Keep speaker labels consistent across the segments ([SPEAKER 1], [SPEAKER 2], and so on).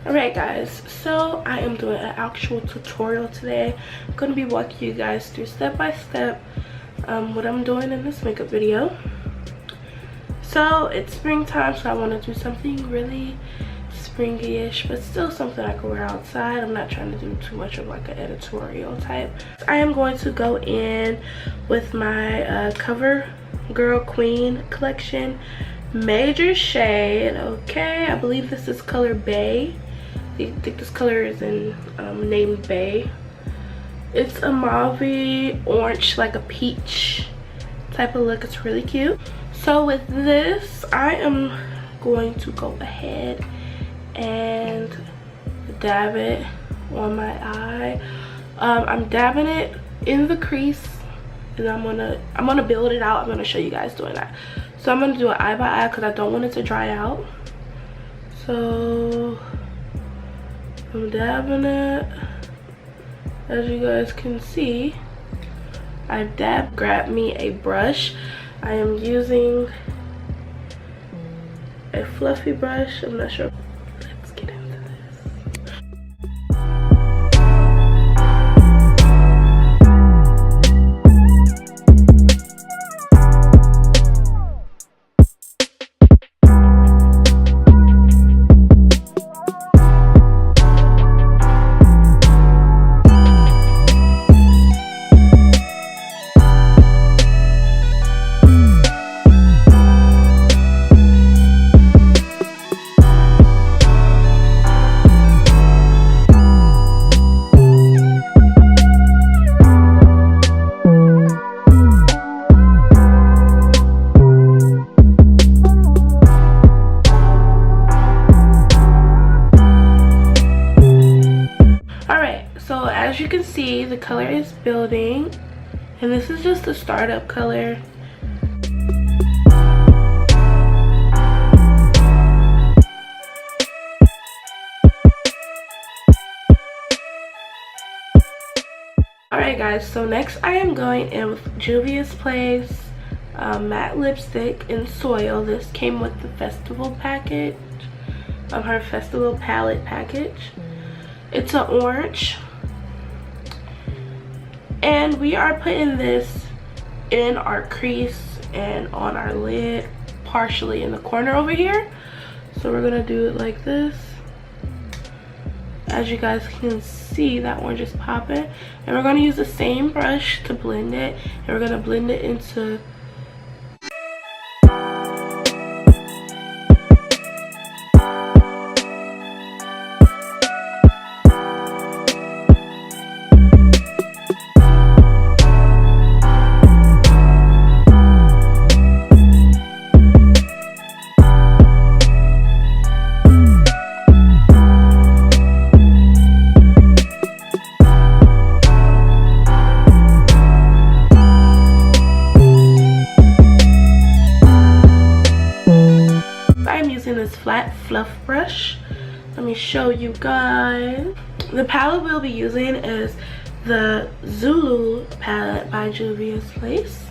[SPEAKER 1] Alright guys, so I am doing an actual tutorial today. I'm going to be walking you guys through step by step what I'm doing in this makeup video. So it's springtime, so I want to do something really springy-ish, but still something I can wear outside. I'm not trying to do too much of like an editorial type. I am going to go in with my CoverGirl Queen collection major shade. Okay, I believe this is color Bay. I think this color is in named Bay. It's a mauve orange, like a peach type of look. It's really cute. So with this, I am going to go ahead and dab it on my eye. I'm dabbing it in the crease, and I'm gonna build it out. I'm gonna show you guys doing that. So I'm gonna do it eye by eye because I don't want it to dry out. So I'm dabbing it. As you guys can see, I've grabbed me a brush. I am using a fluffy brush. I'm not sure. Let's get into this. As you can see, the color is building, and this is just the startup color. Alright guys, so next I am going in with Juvia's Place matte lipstick in Soil. This came with the festival package, her festival palette package. It's an orange. And we are putting this in our crease and on our lid, partially in the corner over here. So we're gonna do it like this. As you guys can see, that orange is popping. And we're gonna use the same brush to blend it. And we're gonna blend it into this flat fluff brush. Let me show you guys. The palette we'll be using is the Zulu palette by Juvia's Place,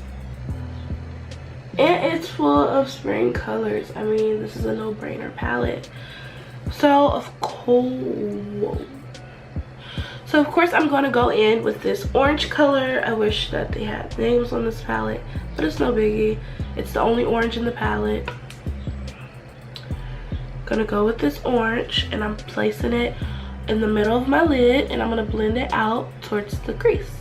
[SPEAKER 1] and it's full of spring colors. I mean, this is a no-brainer palette. So of course I'm gonna go in with this orange color. I wish that they had names on this palette, but it's no biggie. It's the only orange in the palette. Gonna go with this orange, and I'm placing it in the middle of my lid, and I'm gonna blend it out towards the crease.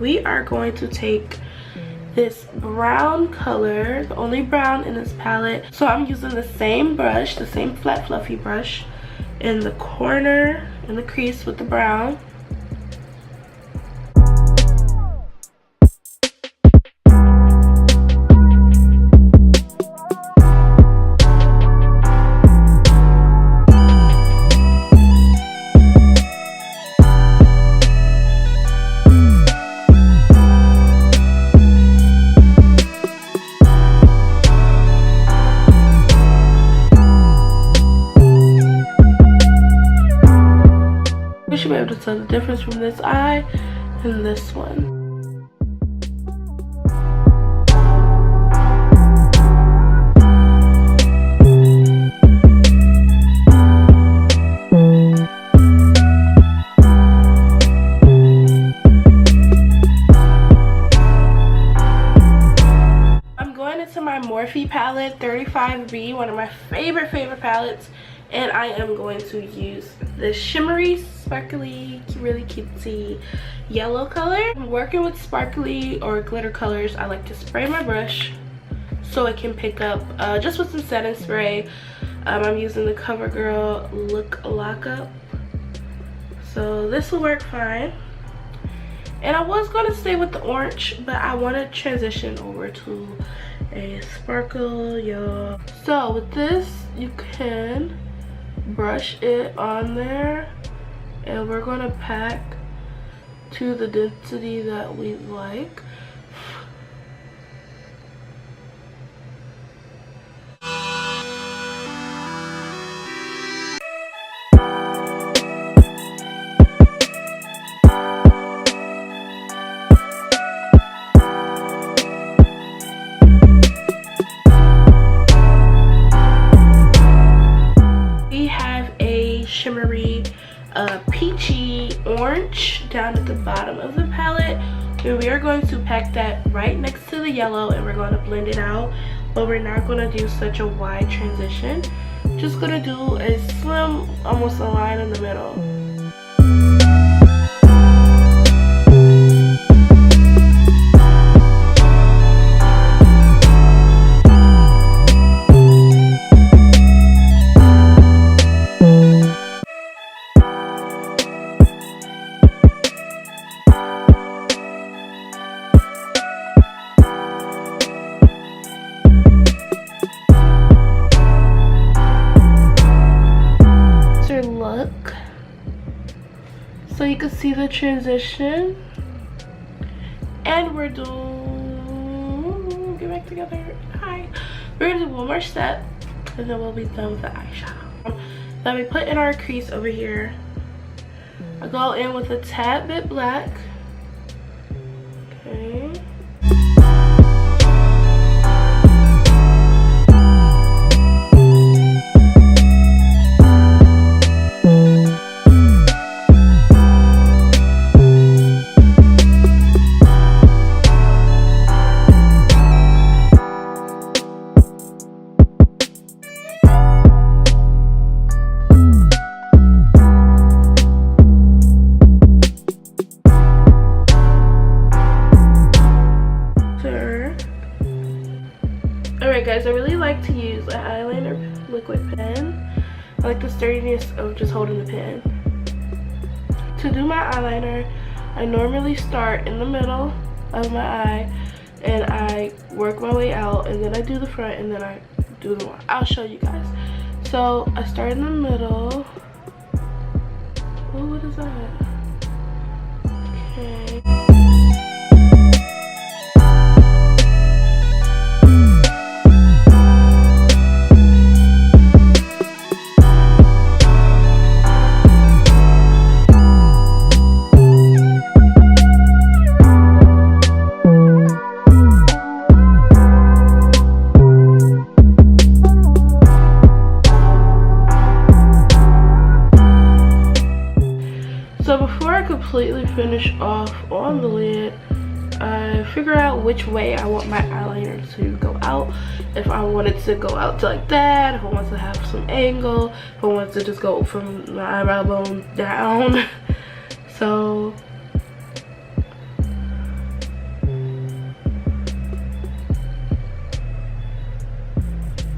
[SPEAKER 1] We are going to take this brown color, the only brown in this palette. So I'm using the same brush, the same flat fluffy brush, in the corner, in the crease with the brown. You should be able to tell the difference from this eye and this one. I'm going into my Morphe palette 35B, one of my favorite palettes, and I am going to use the shimmery, sparkly, really cutesy yellow color. I'm working with sparkly or glitter colors. I like to spray my brush so it can pick up just with some setting spray. I'm using the CoverGirl Look Lockup, so this will work fine. And I was going to stay with the orange, but I want to transition over to a sparkle, y'all. So with this, you can brush it on there, and we're going to pack to the density that we like. Shimmery peachy orange down at the bottom of the palette, and we are going to pack that right next to the yellow, and we're going to blend it out, but we're not going to do such a wide transition. Just going to do a slim, almost a line in the middle. So you can see the transition, and we're doing, get back together, hi. We're gonna do one more step, and then we'll be done with the eyeshadow. Then we put in our crease over here. I go in with a tad bit black, okay. Alright guys, I really like to use an eyeliner liquid pen. I like the sturdiness of just holding the pen. To do my eyeliner, I normally start in the middle of my eye and I work my way out, and then I do the front, and then I do the one. I'll show you guys. So I start in the middle. Oh, what is that? Okay. So before I completely finish off on the lid, I figure out which way I want my eyeliner to go out. If I want it to go out to like that, if I want to have some angle, if I want to just go from my eyebrow bone down. So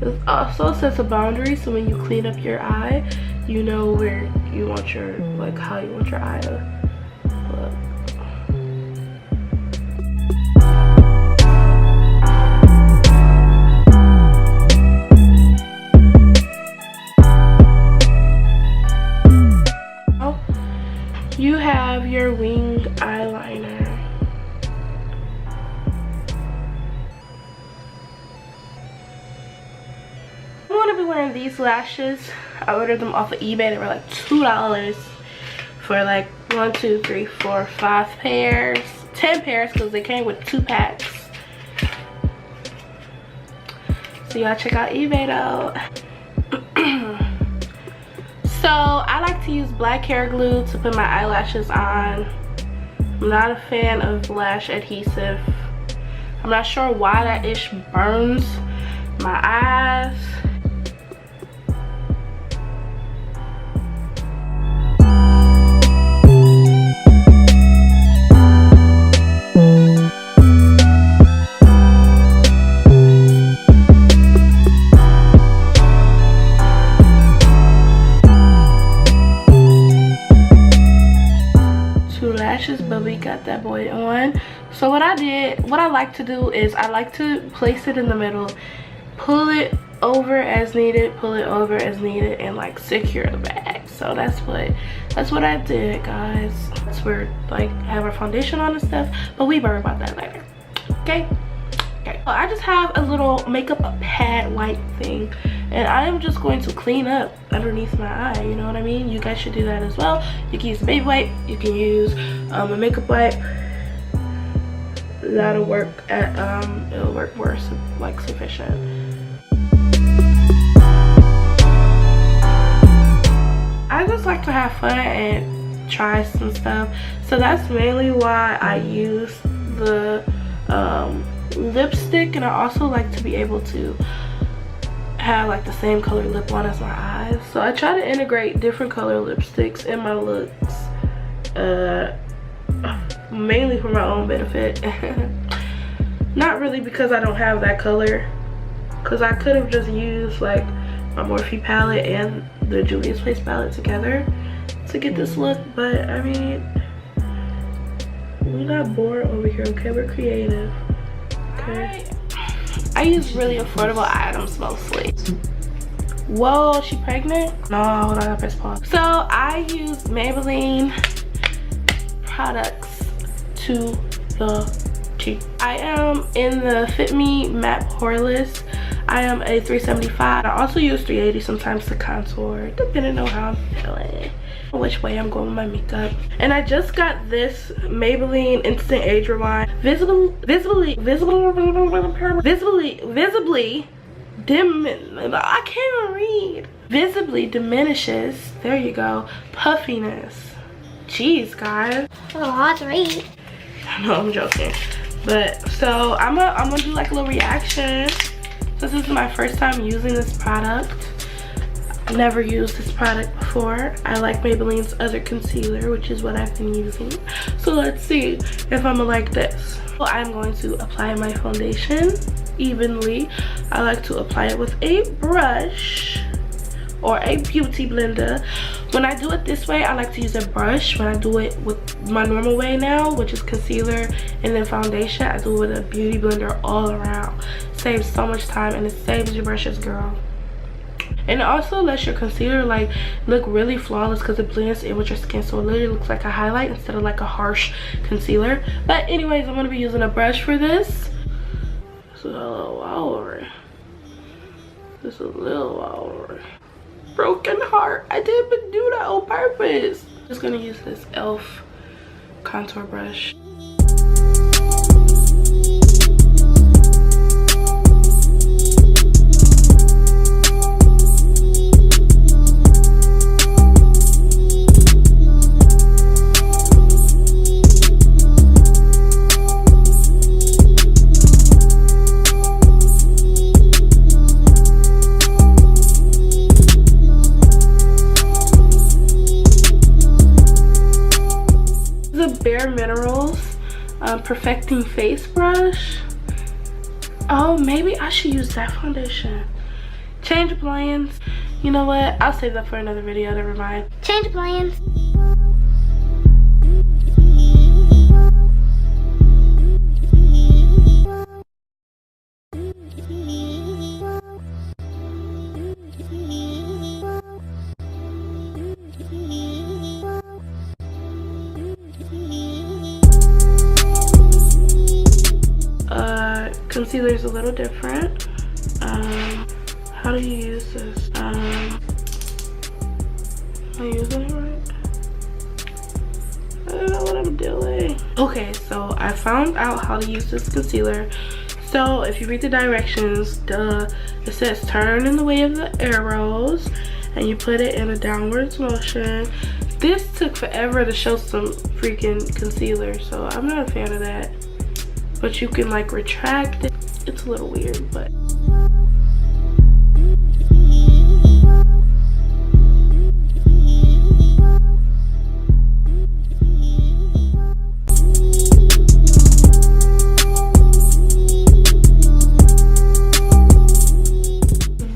[SPEAKER 1] this also sets a boundary, so when you clean up your eye, you know where you want your, like how you want your eye to look. You have your wing eyeliner. I'm gonna be wearing these lashes. I ordered them off of eBay. They were like $2 for like 1, 2, 3, 4, 5 pairs, 10 pairs because they came with 2 packs. So y'all check out eBay though. So I like to use black hair glue to put my eyelashes on. I'm not a fan of lash adhesive. I'm not sure why that ish burns my eyes. But we got that boy on. So what I like to do is I like to place it in the middle, pull it over as needed, pull it over as needed, and like secure the bag. So that's what I did, guys. That's where like have our foundation on and stuff, but we worry about that later. Okay. Well, I just have a little makeup pad wipe thing, and I am just going to clean up underneath my eye, you know what I mean? You guys should do that as well. You can use a baby wipe, you can use a makeup wipe. That'll work at it'll work more like sufficient. I just like to have fun and try some stuff, so that's mainly why I use the lipstick. And I also like to be able to have like the same color lip on as my eyes, so I try to integrate different color lipsticks in my looks, mainly for my own benefit. Not really because I don't have that color, because I could have just used like my Morphe palette and the Juvia's Place palette together to get this look, but I mean, we're not bored over here, okay? We're creative. Okay. I use really affordable items mostly. Whoa, she pregnant? No, hold on, I press pause. So I use Maybelline products to the T. I am in the Fit Me Matte Poreless. I am a 375. I also use 380 sometimes to contour, depending on how I'm feeling, which way I'm going with my makeup. And I just got this Maybelline Instant Age Rewind visibly I can't even read. Visibly diminishes, there you go, puffiness. Jeez, guys.
[SPEAKER 2] Oh, hard to read.
[SPEAKER 1] No, I'm joking. But so I'm gonna do like a little reaction. This is my first time using this product. I've never used this product before. I like Maybelline's other concealer, which is what I've been using. So let's see if I'm gonna like this. So I'm going to apply my foundation evenly. I like to apply it with a brush or a beauty blender. When I do it this way, I like to use a brush. When I do it with my normal way now, which is concealer and then foundation, I do it with a beauty blender all around. Saves so much time and it saves your brushes, girl. And it also lets your concealer like look really flawless because it blends in with your skin, so it literally looks like a highlight instead of like a harsh concealer. But anyways, I'm going to be using a brush for this. This is a little wild. This is a little wild. Broken heart. I didn't do that on purpose. Just gonna use this e.l.f. contour brush. Bare Minerals Perfecting Face Brush. Oh, maybe I should use that foundation. Change of plans. You know what? I'll save that for another video. Never mind.
[SPEAKER 2] Change of plans.
[SPEAKER 1] Concealer's a little different. How do you use this? Am I using it right? I don't know what I'm doing. Okay, so I found out how to use this concealer. So if you read the directions, it says turn in the way of the arrows and you put it in a downwards motion. This took forever to show some freaking concealer, so I'm not a fan of that. But you can like retract it. It's a little weird, but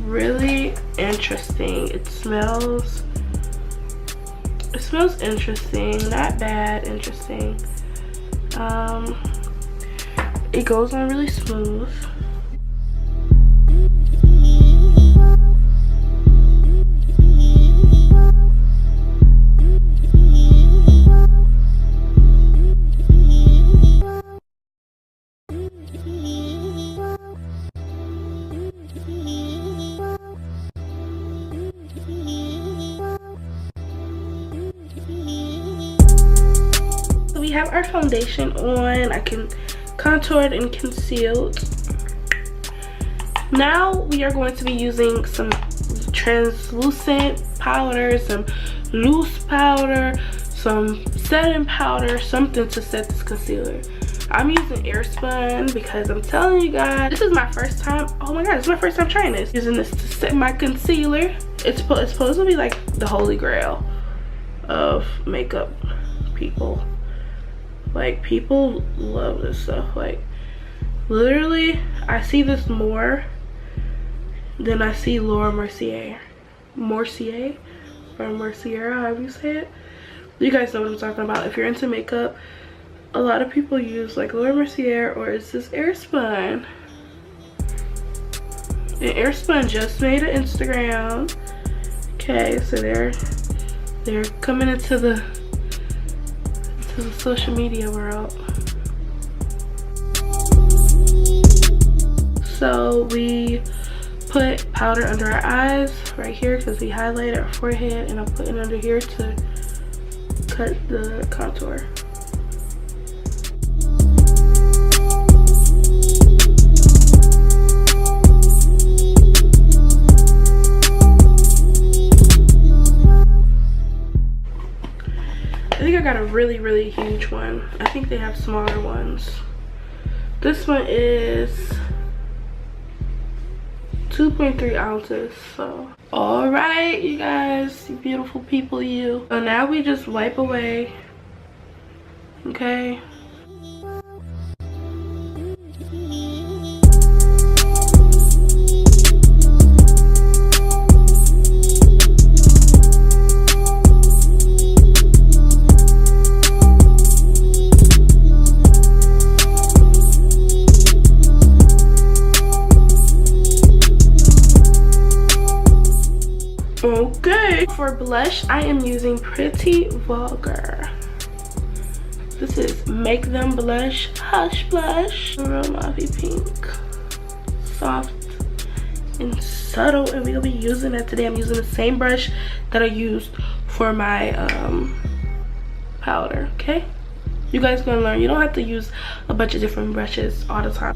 [SPEAKER 1] really interesting. It smells interesting, not bad, interesting. It goes on really smooth. So we have our foundation on. I can contoured and concealed. Now we are going to be using some translucent powder, some loose powder, some setting powder, something to set this concealer. I'm using Airspun because I'm telling you guys, this is my first time. Oh my god, it's my first time trying this. Using this to set my concealer. It's supposed to be like the holy grail of makeup people. Like, people love this stuff. Like, literally, I see this more than I see Laura Mercier. Mercier? Or Mercier, however you say it. You guys know what I'm talking about. If you're into makeup, a lot of people use like Laura Mercier, or it's this Airspun. And Airspun just made an Instagram. Okay, so they're coming into the social media world. So we put powder under our eyes right here because we highlighted our forehead, and I'm putting it under here to cut the contour. I think I got a really huge one. I think they have smaller ones. This one is 2.3 ounces. So all right, you guys, you beautiful people, you. So now we just wipe away. Okay. Okay, for blush, I am using Pretty Vulgar. This is Make Them Blush Hush Blush. Real mauvey pink. Soft and subtle, and we'll be using that today. I'm using the same brush that I used for my powder, okay? You guys gonna learn. You don't have to use a bunch of different brushes all the time.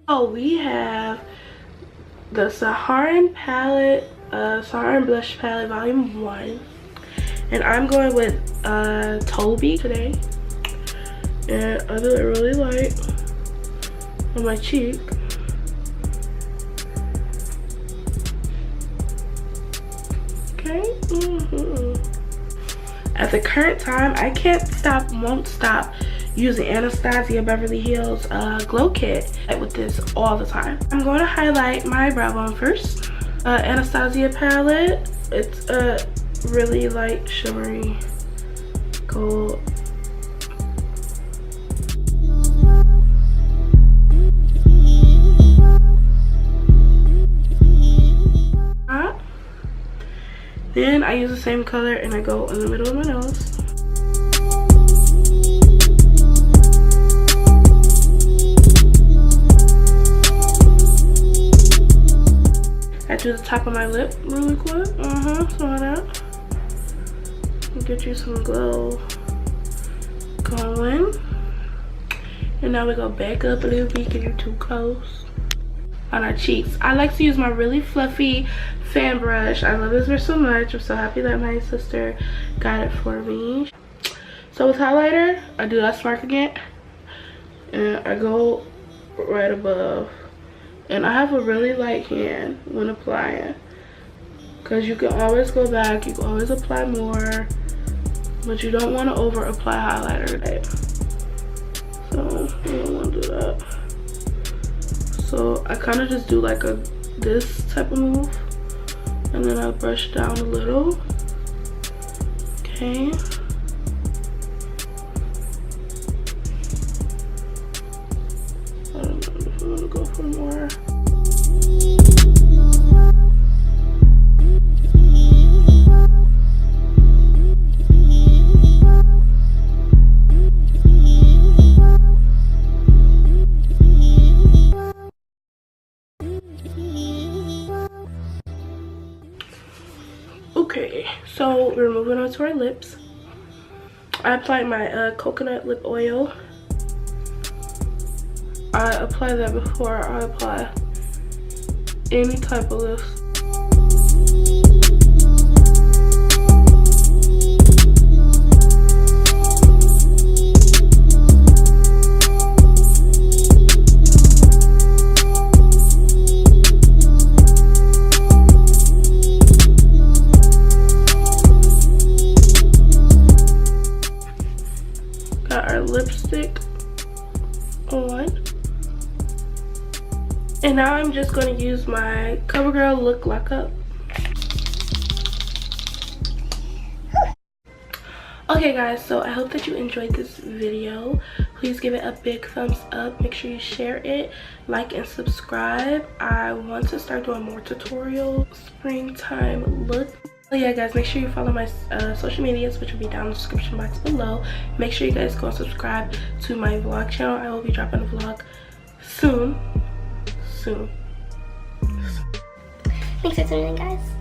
[SPEAKER 1] Oh, we have the Saharan palette, Saharan blush palette volume 1, and I'm going with Toby today, and I do it really light on my cheek. Okay. At the current time, I can't stop, won't stop using Anastasia Beverly Hills Glow Kit with this all the time. I'm going to highlight my brow bone first. Anastasia palette. It's a really light shimmery gold. Then I use the same color and I go in the middle of my nose. I do the top of my lip really quick. So that. Get you some glow going. And now we go back up a little bit, get you too close. On our cheeks. I like to use my really fluffy fan brush. I love this brush so much. I'm so happy that my sister got it for me. So with highlighter, I do that mark again. And I go right above. And I have a really light hand when applying. Because you can always go back. You can always apply more. But you don't want to over apply highlighter today. So you don't want to do that. So I kind of just do like this type of move, and then I brush down a little. Okay. I don't know if I want to go for more. Okay, so we're moving on to our lips. I applied my coconut lip oil. I apply that before I apply any type of lips. Lipstick on, and now I'm just going to use my CoverGirl Look Lock Up. Okay guys, so I hope that you enjoyed this video. Please give it a big thumbs up. Make sure you share it, like, and subscribe. I want to start doing more tutorial springtime look. So yeah guys, make sure you follow my social medias, which will be down in the description box below. Make sure you guys go and subscribe to my vlog channel. I will be dropping a vlog soon. Thanks for tuning in, guys.